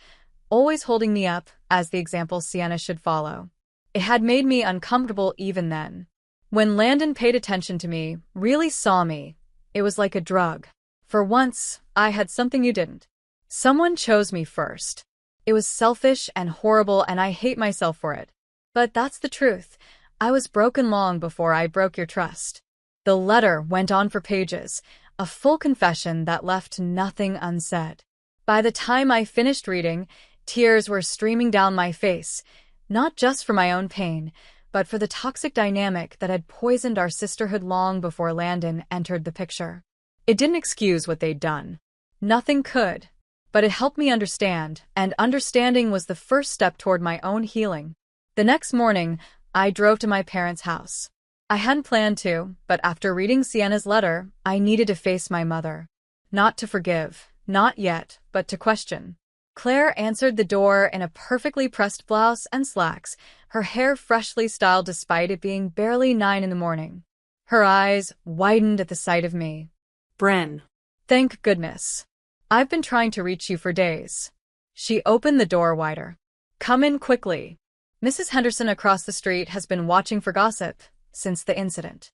always holding me up as the example Sienna should follow. It had made me uncomfortable even then. When Landon paid attention to me, really saw me, it was like a drug. For once, I had something you didn't. Someone chose me first. It was selfish and horrible, and I hate myself for it. But that's the truth. I was broken long before I broke your trust. The letter went on for pages, a full confession that left nothing unsaid. By the time I finished reading, tears were streaming down my face, not just for my own pain, but for the toxic dynamic that had poisoned our sisterhood long before Landon entered the picture. It didn't excuse what they'd done. Nothing could. But it helped me understand, and understanding was the first step toward my own healing. The next morning, I drove to my parents' house. I hadn't planned to, but after reading Sienna's letter, I needed to face my mother. Not to forgive, not yet, but to question. Claire answered the door in a perfectly pressed blouse and slacks, her hair freshly styled despite it being barely 9 in the morning. Her eyes widened at the sight of me. Bryn. Thank goodness. I've been trying to reach you for days. She opened the door wider. Come in quickly. Mrs. Henderson across the street has been watching for gossip since the incident.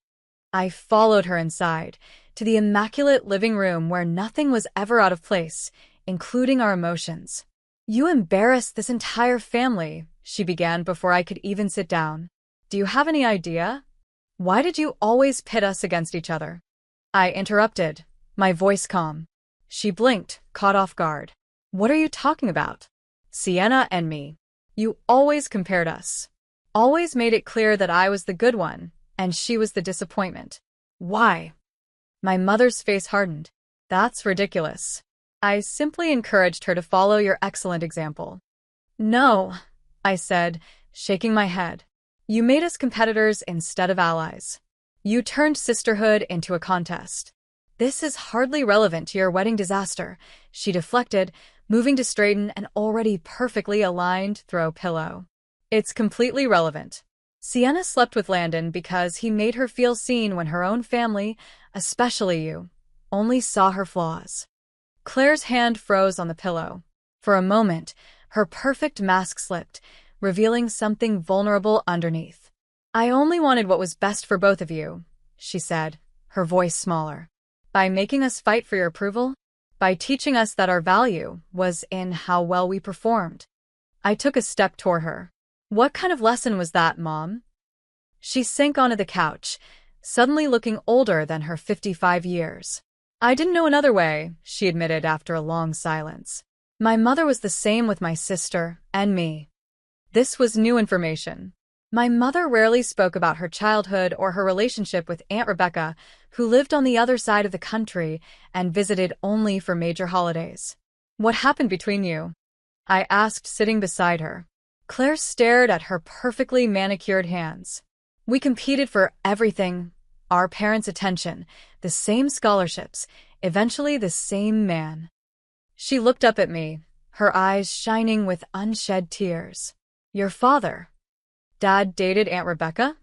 I followed her inside, to the immaculate living room where nothing was ever out of place, including our emotions. You embarrassed this entire family, she began before I could even sit down. Do you have any idea? Why did you always pit us against each other? I interrupted, my voice calm. She blinked, caught off guard. What are you talking about? Sienna and me. You always compared us. Always made it clear that I was the good one, and she was the disappointment. Why? My mother's face hardened. That's ridiculous. I simply encouraged her to follow your excellent example. No, I said, shaking my head. You made us competitors instead of allies. You turned sisterhood into a contest. This is hardly relevant to your wedding disaster, she deflected, moving to straighten an already perfectly aligned throw pillow. It's completely relevant. Sienna slept with Landon because he made her feel seen when her own family, especially you, only saw her flaws. Claire's hand froze on the pillow. For a moment, her perfect mask slipped, revealing something vulnerable underneath. I only wanted what was best for both of you, she said, her voice smaller. By making us fight for your approval? By teaching us that our value was in how well we performed. I took a step toward her. What kind of lesson was that, Mom? She sank onto the couch, suddenly looking older than her 55 years. I didn't know another way, she admitted after a long silence. My mother was the same with my sister and me. This was new information. My mother rarely spoke about her childhood or her relationship with Aunt Rebecca, who lived on the other side of the country and visited only for major holidays. What happened between you? I asked, sitting beside her. Claire stared at her perfectly manicured hands. We competed for everything, our parents' attention, the same scholarships, eventually the same man. She looked up at me, her eyes shining with unshed tears. Your father? Dad dated Aunt Rebecca?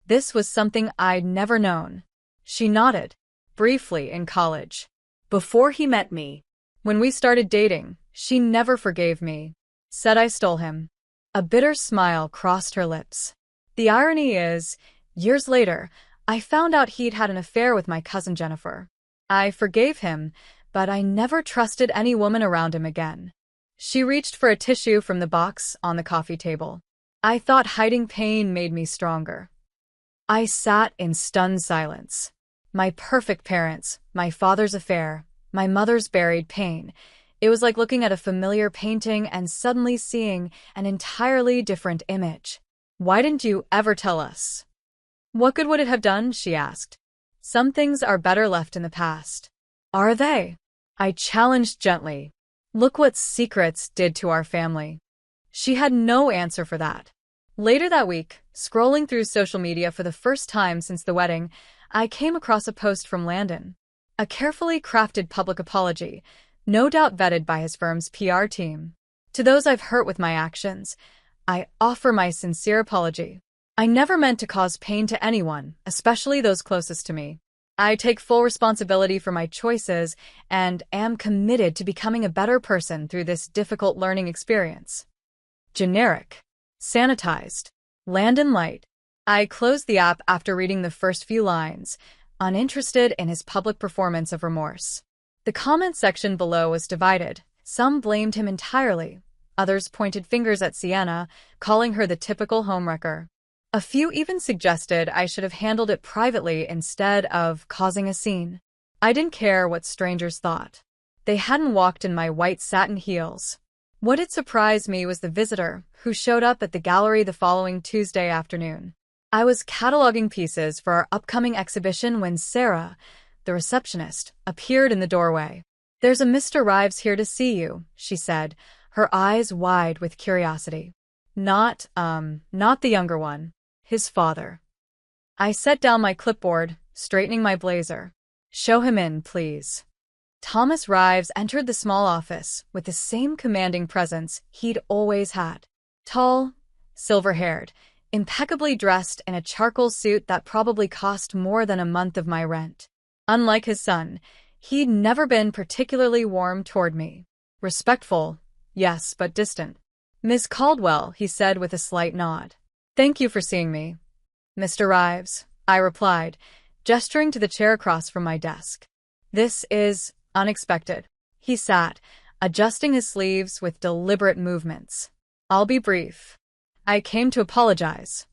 This was something I'd never known. She nodded, briefly in college. Before he met me. When we started dating, she never forgave me. Said I stole him. A bitter smile crossed her lips. The irony is, years later, I found out he'd had an affair with my cousin Jennifer. I forgave him, but I never trusted any woman around him again. She reached for a tissue from the box on the coffee table. I thought hiding pain made me stronger. I sat in stunned silence. My perfect parents, my father's affair, my mother's buried pain. It was like looking at a familiar painting and suddenly seeing an entirely different image. Why didn't you ever tell us? What good would it have done? She asked. Some things are better left in the past. Are they? I challenged gently. Look what secrets did to our family. She had no answer for that. Later that week, scrolling through social media for the first time since the wedding, I came across a post from Landon. A carefully crafted public apology, no doubt vetted by his firm's PR team. To those I've hurt with my actions, I offer my sincere apology. I never meant to cause pain to anyone, especially those closest to me. I take full responsibility for my choices and am committed to becoming a better person through this difficult learning experience. Generic. Sanitized. Landon Light. I closed the app after reading the first few lines, uninterested in his public performance of remorse. The comment section below was divided. Some blamed him entirely. Others pointed fingers at Sienna, calling her the typical homewrecker. A few even suggested I should have handled it privately instead of causing a scene. I didn't care what strangers thought. They hadn't walked in my white satin heels. What had surprised me was the visitor, who showed up at the gallery the following Tuesday afternoon. I was cataloging pieces for our upcoming exhibition when Sarah, the receptionist, appeared in the doorway. There's a Mr. Rives here to see you, she said, her eyes wide with curiosity. Not the younger one. His father. I set down my clipboard, straightening my blazer. Show him in, please. Thomas Rives entered the small office with the same commanding presence he'd always had. Tall, silver-haired, impeccably dressed in a charcoal suit that probably cost more than a month of my rent. Unlike his son, he'd never been particularly warm toward me. Respectful, yes, but distant. Miss Caldwell, he said with a slight nod. Thank you for seeing me. Mr. Rives, I replied, gesturing to the chair across from my desk. This is unexpected. He sat, adjusting his sleeves with deliberate movements. "I'll be brief. I came to apologize."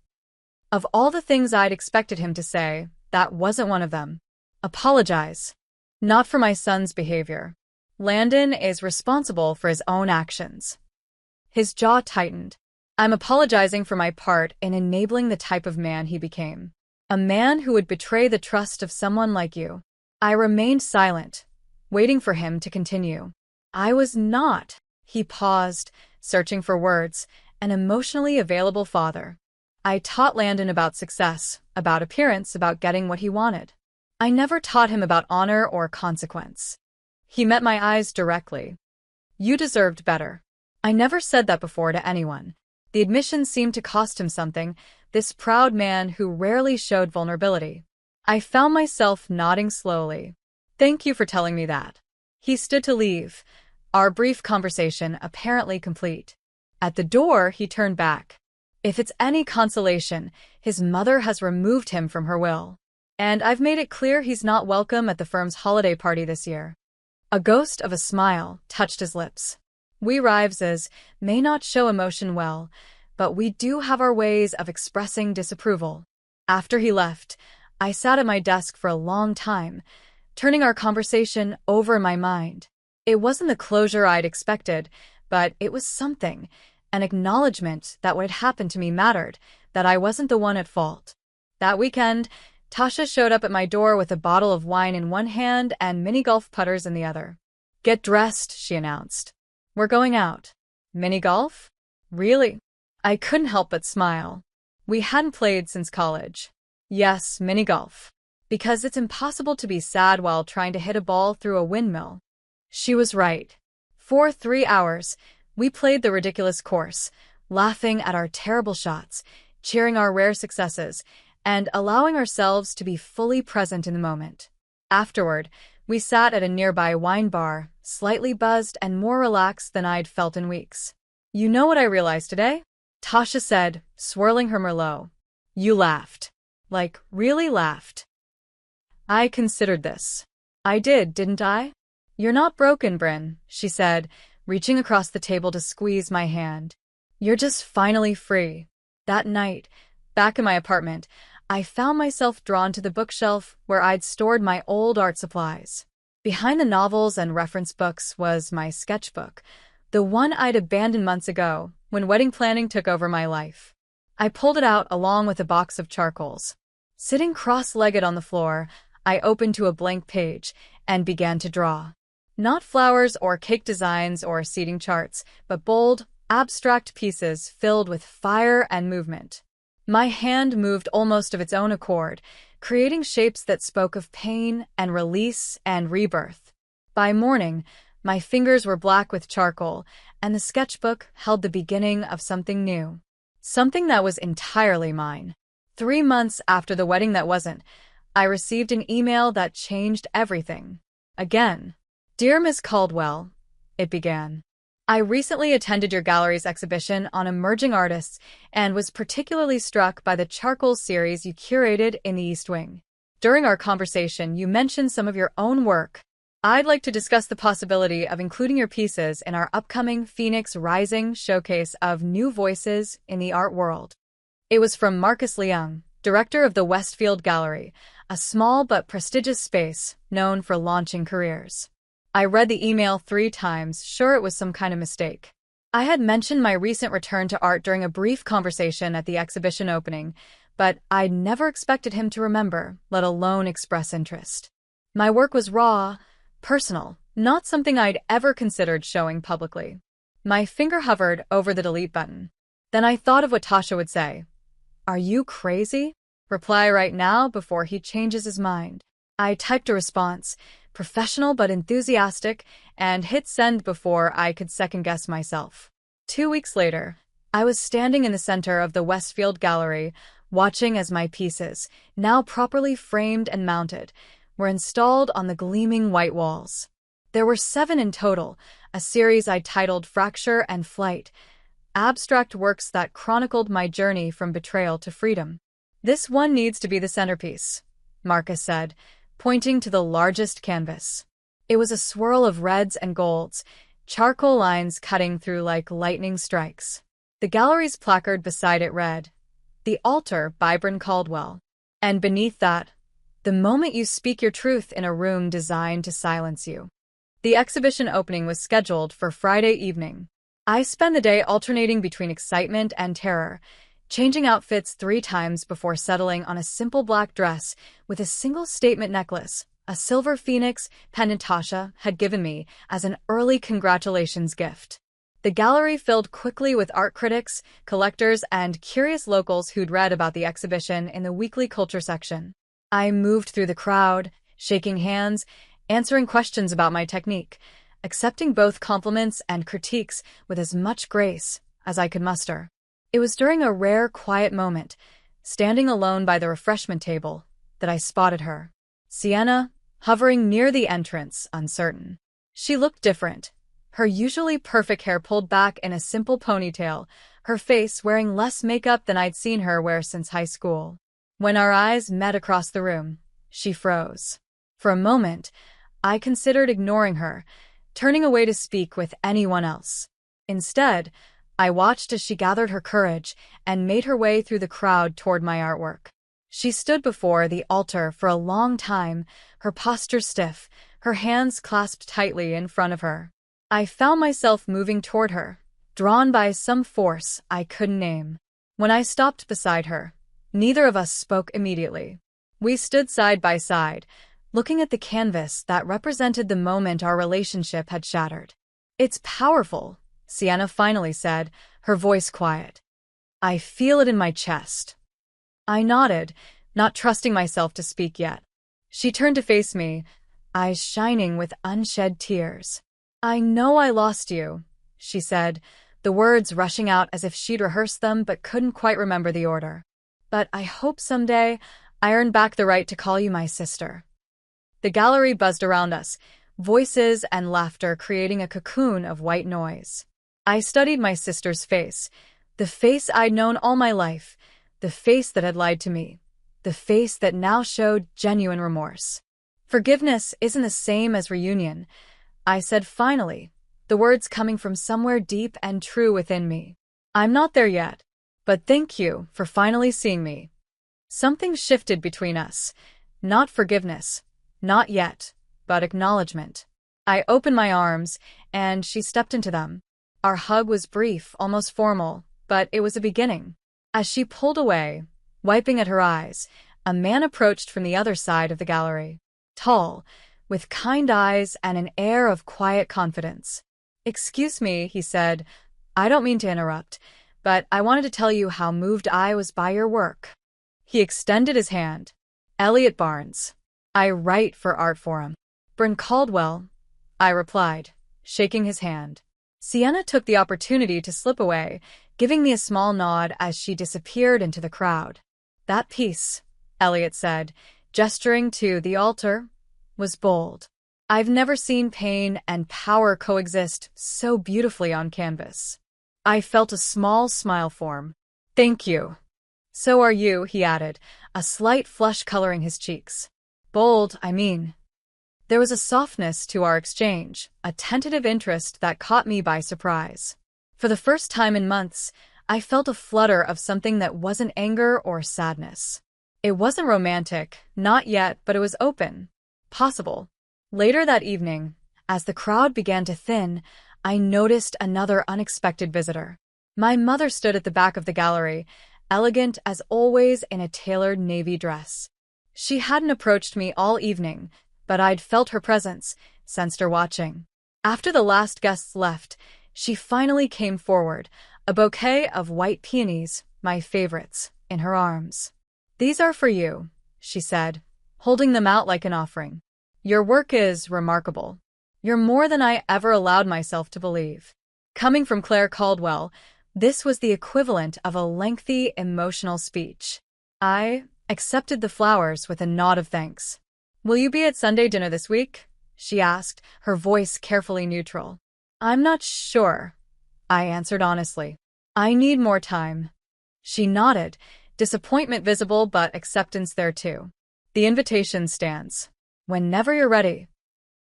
Of all the things I'd expected him to say, that wasn't one of them. Apologize. Not for my son's behavior. Landon is responsible for his own actions. His jaw tightened. "I'm apologizing for my part in enabling the type of man he became. A man who would betray the trust of someone like you." I remained silent, waiting for him to continue. "I was not." He paused, searching for words, "an emotionally available father. I taught Landon about success, about appearance, about getting what he wanted. I never taught him about honor or consequence." He met my eyes directly. "You deserved better." I never said that before to anyone. The admission seemed to cost him something, this proud man who rarely showed vulnerability. I found myself nodding slowly. "Thank you for telling me that." He stood to leave, our brief conversation apparently complete. At the door, he turned back. If it's any consolation, his mother has removed him from her will. And I've made it clear he's not welcome at the firm's holiday party this year. A ghost of a smile touched his lips. "We Riveses may not show emotion well, but we do have our ways of expressing disapproval." After he left, I sat at my desk for a long time, turning our conversation over in my mind. It wasn't the closure I'd expected, but it was something, an acknowledgement that what had happened to me mattered, that I wasn't the one at fault. That weekend, Tasha showed up at my door with a bottle of wine in one hand and mini golf putters in the other. "Get dressed," she announced. "We're going out." "Mini golf? Really?" I couldn't help but smile. We hadn't played since college. "Yes, mini golf. Because it's impossible to be sad while trying to hit a ball through a windmill." She was right. For 3 hours, we played the ridiculous course, laughing at our terrible shots, cheering our rare successes, and allowing ourselves to be fully present in the moment. Afterward, we sat at a nearby wine bar, slightly buzzed and more relaxed than I'd felt in weeks. "You know what I realized today?" Tasha said, swirling her Merlot. "You laughed. Like, really laughed." I considered this. "I did, didn't I?" "You're not broken, Bryn," she said, reaching across the table to squeeze my hand. "You're just finally free." That night, back in my apartment, I found myself drawn to the bookshelf where I'd stored my old art supplies. Behind the novels and reference books was my sketchbook, the one I'd abandoned months ago when wedding planning took over my life. I pulled it out along with a box of charcoals. Sitting cross-legged on the floor, I opened to a blank page and began to draw. Not flowers or cake designs or seating charts, but bold, abstract pieces filled with fire and movement. My hand moved almost of its own accord, creating shapes that spoke of pain and release and rebirth. By morning, my fingers were black with charcoal, and the sketchbook held the beginning of something new. Something that was entirely mine. 3 months after the wedding that wasn't, I received an email that changed everything. Again. "Dear Miss Caldwell," it began. "I recently attended your gallery's exhibition on emerging artists and was particularly struck by the charcoal series you curated in the East Wing. During our conversation, you mentioned some of your own work. I'd like to discuss the possibility of including your pieces in our upcoming Phoenix Rising showcase of new voices in the art world." It was from Marcus Leung, director of the Westfield Gallery, a small but prestigious space known for launching careers. I read the email 3 times, sure it was some kind of mistake. I had mentioned my recent return to art during a brief conversation at the exhibition opening, but I'd never expected him to remember, let alone express interest. My work was raw, personal, not something I'd ever considered showing publicly. My finger hovered over the delete button. Then I thought of what Tasha would say. "Are you crazy? Reply right now before he changes his mind." I typed a response, professional but enthusiastic, and hit send before I could second-guess myself. 2 weeks later, I was standing in the center of the Westfield Gallery, watching as my pieces, now properly framed and mounted, were installed on the gleaming white walls. There were 7 in total, a series I titled Fracture and Flight, abstract works that chronicled my journey from betrayal to freedom. "This one needs to be the centerpiece," Marcus said, pointing to the largest canvas. It was a swirl of reds and golds, charcoal lines cutting through like lightning strikes. The gallery's placard beside it read, "The Altar by Bryn Caldwell." And beneath that, "The moment you speak your truth in a room designed to silence you." The exhibition opening was scheduled for Friday evening. I spent the day alternating between excitement and terror, changing outfits 3 times before settling on a simple black dress with a single statement necklace, a silver phoenix pendant Tasha had given me as an early congratulations gift. The gallery filled quickly with art critics, collectors, and curious locals who'd read about the exhibition in the weekly culture section. I moved through the crowd, shaking hands, answering questions about my technique, accepting both compliments and critiques with as much grace as I could muster. It was during a rare, quiet moment, standing alone by the refreshment table, that I spotted her. Sienna, hovering near the entrance, uncertain. She looked different. Her usually perfect hair pulled back in a simple ponytail, her face wearing less makeup than I'd seen her wear since high school. When our eyes met across the room, she froze. For a moment, I considered ignoring her, turning away to speak with anyone else. Instead, I watched as she gathered her courage and made her way through the crowd toward my artwork. She stood before the altar for a long time, her posture stiff, her hands clasped tightly in front of her. I found myself moving toward her, drawn by some force I couldn't name. When I stopped beside her, neither of us spoke immediately. We stood side by side, looking at the canvas that represented the moment our relationship had shattered. "It's powerful," Sienna finally said, her voice quiet. "I feel it in my chest." I nodded, not trusting myself to speak yet. She turned to face me, eyes shining with unshed tears. "I know I lost you," she said, the words rushing out as if she'd rehearsed them but couldn't quite remember the order. "But I hope someday I earn back the right to call you my sister." The gallery buzzed around us, voices and laughter creating a cocoon of white noise. I studied my sister's face, the face I'd known all my life, the face that had lied to me, the face that now showed genuine remorse. "Forgiveness isn't the same as reunion," I said finally, the words coming from somewhere deep and true within me. "I'm not there yet, but thank you for finally seeing me." Something shifted between us. Not forgiveness, not yet, but acknowledgement. I opened my arms, and she stepped into them. Our hug was brief, almost formal, but it was a beginning. As she pulled away, wiping at her eyes, a man approached from the other side of the gallery. Tall, with kind eyes and an air of quiet confidence. "Excuse me," he said, "I don't mean to interrupt, but I wanted to tell you how moved I was by your work." He extended his hand. "Elliot Barnes. I write for Art Forum." "Bryn Caldwell," I replied, shaking his hand. Sienna took the opportunity to slip away, giving me a small nod as she disappeared into the crowd. "That piece," Elliot said, gesturing to the altar, "was bold. I've never seen pain and power coexist so beautifully on canvas." I felt a small smile form. "Thank you." "So are you," he added, a slight flush coloring his cheeks. "Bold, I mean." There was a softness to our exchange, a tentative interest that caught me by surprise. For the first time in months, I felt a flutter of something that wasn't anger or sadness. It wasn't romantic, not yet, but it was open. Possible. Later that evening, as the crowd began to thin, I noticed another unexpected visitor. My mother stood at the back of the gallery, elegant as always in a tailored navy dress. She hadn't approached me all evening, but I'd felt her presence, sensed her watching. After the last guests left, she finally came forward, a bouquet of white peonies, my favorites, in her arms. "These are for you," she said, holding them out like an offering. "Your work is remarkable. You're more than I ever allowed myself to believe." Coming from Claire Caldwell, this was the equivalent of a lengthy, emotional speech. I accepted the flowers with a nod of thanks. "Will you be at Sunday dinner this week?" she asked, her voice carefully neutral. "I'm not sure," I answered honestly. "I need more time." She nodded, disappointment visible but acceptance there too. "The invitation stands. Whenever you're ready."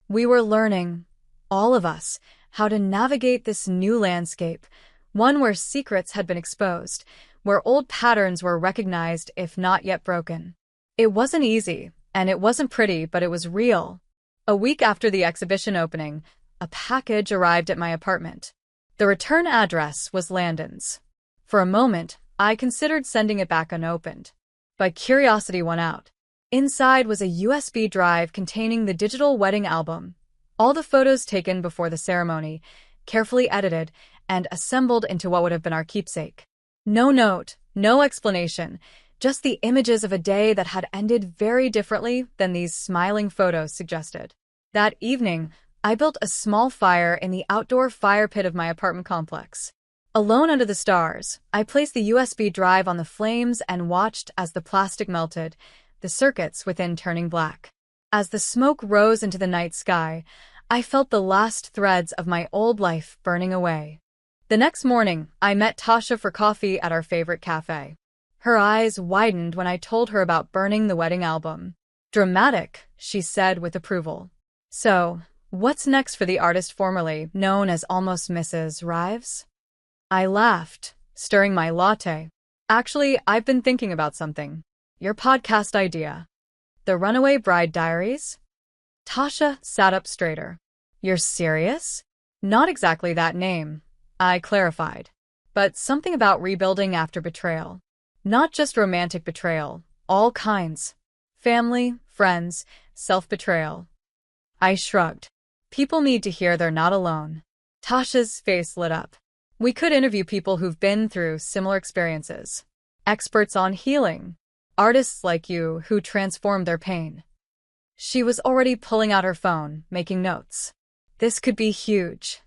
We were learning, all of us, how to navigate this new landscape, one where secrets had been exposed, where old patterns were recognized if not yet broken. It wasn't easy, and it wasn't pretty, but it was real. A week after the exhibition opening, a package arrived at my apartment. The return address was Landon's. For a moment, I considered sending it back unopened. But curiosity won out. Inside was a USB drive containing the digital wedding album, all the photos taken before the ceremony, carefully edited and assembled into what would have been our keepsake. No note, no explanation, just the images of a day that had ended very differently than these smiling photos suggested. That evening, I built a small fire in the outdoor fire pit of my apartment complex. Alone under the stars, I placed the USB drive on the flames and watched as the plastic melted, the circuits within turning black. As the smoke rose into the night sky, I felt the last threads of my old life burning away. The next morning, I met Tasha for coffee at our favorite cafe. Her eyes widened when I told her about burning the wedding album. "Dramatic," she said with approval. "So, what's next for the artist formerly known as Almost Mrs. Rives?" I laughed, stirring my latte. "Actually, I've been thinking about something. Your podcast idea. The Runaway Bride Diaries?" Tasha sat up straighter. "You're serious?" "Not exactly that name," I clarified. "But something about rebuilding after betrayal. Not just romantic betrayal, all kinds. Family, friends, self-betrayal." I shrugged. "People need to hear they're not alone." Tasha's face lit up. "We could interview people who've been through similar experiences. Experts on healing. Artists like you who transform their pain." She was already pulling out her phone, making notes. This could be huge.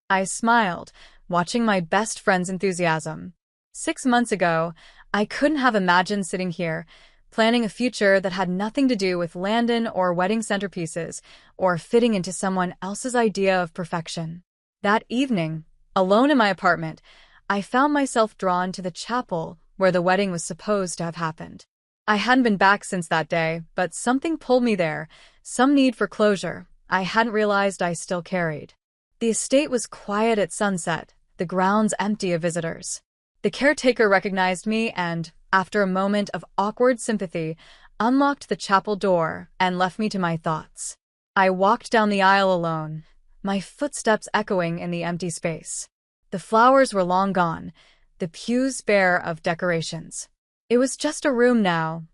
I smiled, watching my best friend's enthusiasm. 6 months ago, I couldn't have imagined sitting here, planning a future that had nothing to do with Landon or wedding centerpieces, or fitting into someone else's idea of perfection. That evening, alone in my apartment, I found myself drawn to the chapel where the wedding was supposed to have happened. I hadn't been back since that day, but something pulled me there, some need for closure I hadn't realized I still carried. The estate was quiet at sunset, the grounds empty of visitors. The caretaker recognized me and, after a moment of awkward sympathy, unlocked the chapel door and left me to my thoughts. I walked down the aisle alone, my footsteps echoing in the empty space. The flowers were long gone, the pews bare of decorations. It was just a room now,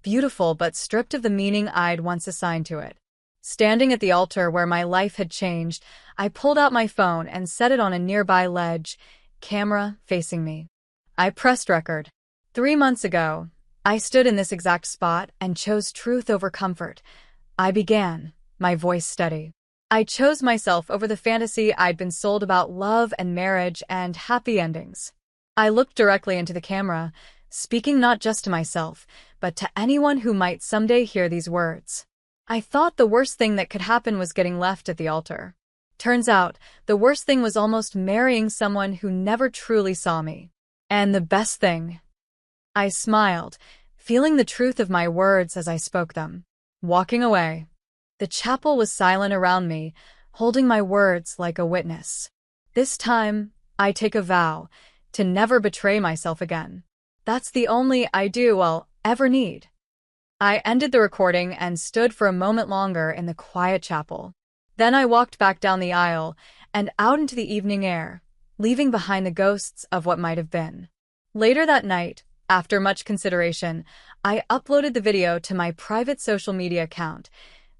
beautiful but stripped of the meaning I'd once assigned to it. Standing at the altar where my life had changed, I pulled out my phone and set it on a nearby ledge, camera facing me. I pressed record. 3 months ago, I stood in this exact spot and chose truth over comfort. I began, my voice steady. I chose myself over the fantasy I'd been sold about love and marriage and happy endings. I looked directly into the camera, speaking not just to myself, but to anyone who might someday hear these words. I thought the worst thing that could happen was getting left at the altar. Turns out, the worst thing was almost marrying someone who never truly saw me. And the best thing. I smiled, feeling the truth of my words as I spoke them. Walking away. The chapel was silent around me, holding my words like a witness. This time, I take a vow to never betray myself again. That's the only I do I'll ever need. I ended the recording and stood for a moment longer in the quiet chapel. Then I walked back down the aisle and out into the evening air, leaving behind the ghosts of what might have been. Later that night, after much consideration, I uploaded the video to my private social media account,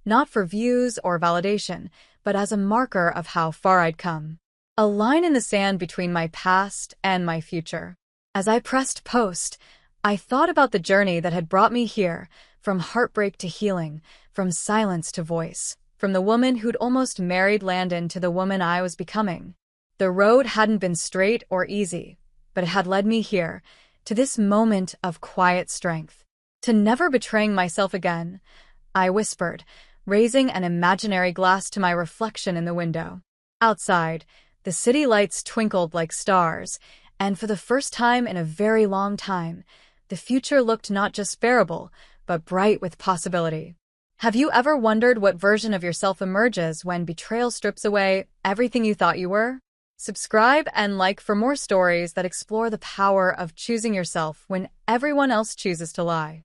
not for views or validation, but as a marker of how far I'd come. A line in the sand between my past and my future. As I pressed post, I thought about the journey that had brought me here, from heartbreak to healing, from silence to voice, from the woman who'd almost married Landon to the woman I was becoming. The road hadn't been straight or easy, but it had led me here, to this moment of quiet strength. To never betraying myself again, I whispered, raising an imaginary glass to my reflection in the window. Outside, the city lights twinkled like stars, and for the first time in a very long time, the future looked not just bearable, but bright with possibility. Have you ever wondered what version of yourself emerges when betrayal strips away everything you thought you were? Subscribe and like for more stories that explore the power of choosing yourself when everyone else chooses to lie.